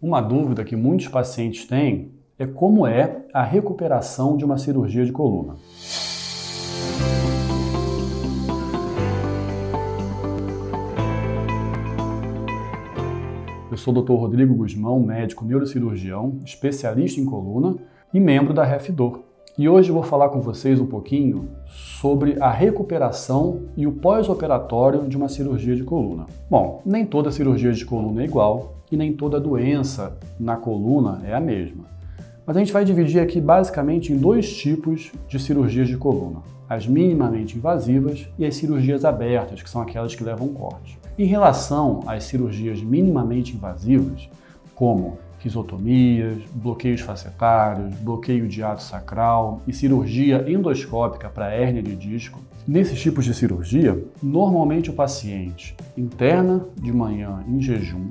Uma dúvida que muitos pacientes têm é como é a recuperação de uma cirurgia de coluna. Eu sou o Dr. Rodrigo Guzmão, médico neurocirurgião, especialista em coluna e membro da RefDor. E hoje eu vou falar com vocês um pouquinho sobre a recuperação e o pós-operatório de uma cirurgia de coluna. Bom, nem toda cirurgia de coluna é igual e nem toda doença na coluna é a mesma. Mas a gente vai dividir aqui basicamente em dois tipos de cirurgias de coluna: as minimamente invasivas e as cirurgias abertas, que são aquelas que levam corte. Em relação às cirurgias minimamente invasivas, como risotomias, bloqueios facetários, bloqueio de ato sacral e cirurgia endoscópica para hérnia de disco, nesses tipos de cirurgia, normalmente o paciente interna de manhã em jejum,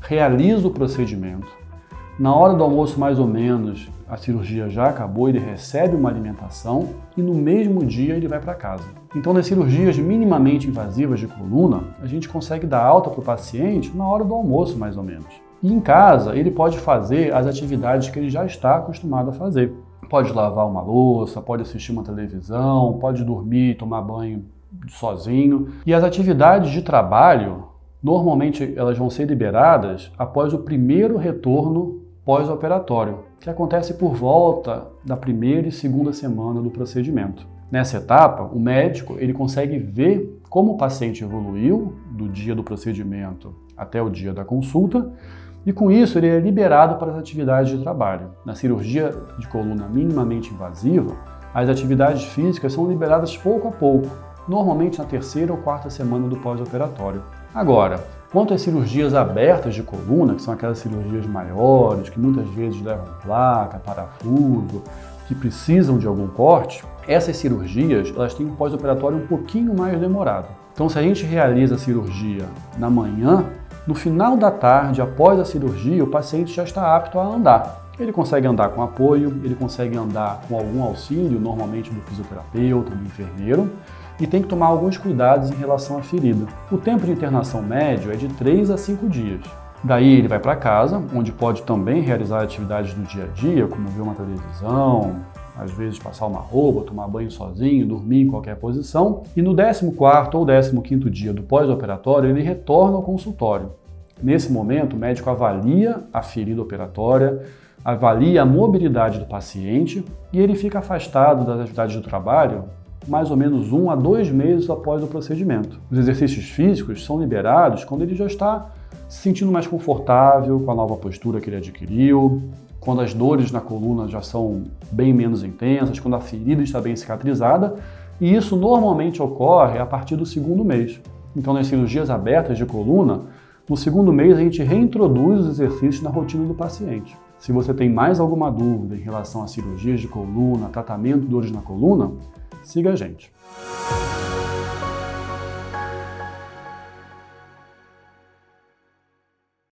realiza o procedimento, na hora do almoço mais ou menos a cirurgia já acabou, ele recebe uma alimentação e no mesmo dia ele vai para casa. Então nas cirurgias minimamente invasivas de coluna, a gente consegue dar alta para o paciente na hora do almoço mais ou menos. E em casa, ele pode fazer as atividades que ele já está acostumado a fazer. Pode lavar uma louça, pode assistir uma televisão, pode dormir, tomar banho sozinho. E as atividades de trabalho, normalmente elas vão ser liberadas após o primeiro retorno pós-operatório, que acontece por volta da primeira e segunda semana do procedimento. Nessa etapa, o médico ele consegue ver como o paciente evoluiu do dia do procedimento até o dia da consulta, e com isso ele é liberado para as atividades de trabalho. Na cirurgia de coluna minimamente invasiva, as atividades físicas são liberadas pouco a pouco, normalmente na terceira ou quarta semana do pós-operatório. Agora, quanto às cirurgias abertas de coluna, que são aquelas cirurgias maiores, que muitas vezes levam placa, parafuso, que precisam de algum corte, essas cirurgias elas têm um pós-operatório um pouquinho mais demorado. Então, se a gente realiza a cirurgia na manhã, no final da tarde, após a cirurgia, o paciente já está apto a andar. Ele consegue andar com apoio, ele consegue andar com algum auxílio, normalmente do fisioterapeuta, do enfermeiro, e tem que tomar alguns cuidados em relação à ferida. O tempo de internação médio é de 3 a 5 dias. Daí ele vai para casa, onde pode também realizar atividades do dia a dia, como ver uma televisão, às vezes passar uma roupa, tomar banho sozinho, dormir em qualquer posição. E no 14º ou 15º dia do pós-operatório, ele retorna ao consultório. Nesse momento, o médico avalia a ferida operatória, avalia a mobilidade do paciente e ele fica afastado das atividades do trabalho mais ou menos 1 a 2 meses após o procedimento. Os exercícios físicos são liberados quando ele já está se sentindo mais confortável com a nova postura que ele adquiriu, quando as dores na coluna já são bem menos intensas, quando a ferida está bem cicatrizada, e isso normalmente ocorre a partir do 2º mês. Então, nas cirurgias abertas de coluna, no 2º mês a gente reintroduz os exercícios na rotina do paciente. Se você tem mais alguma dúvida em relação a cirurgias de coluna, tratamento de dores na coluna, siga a gente.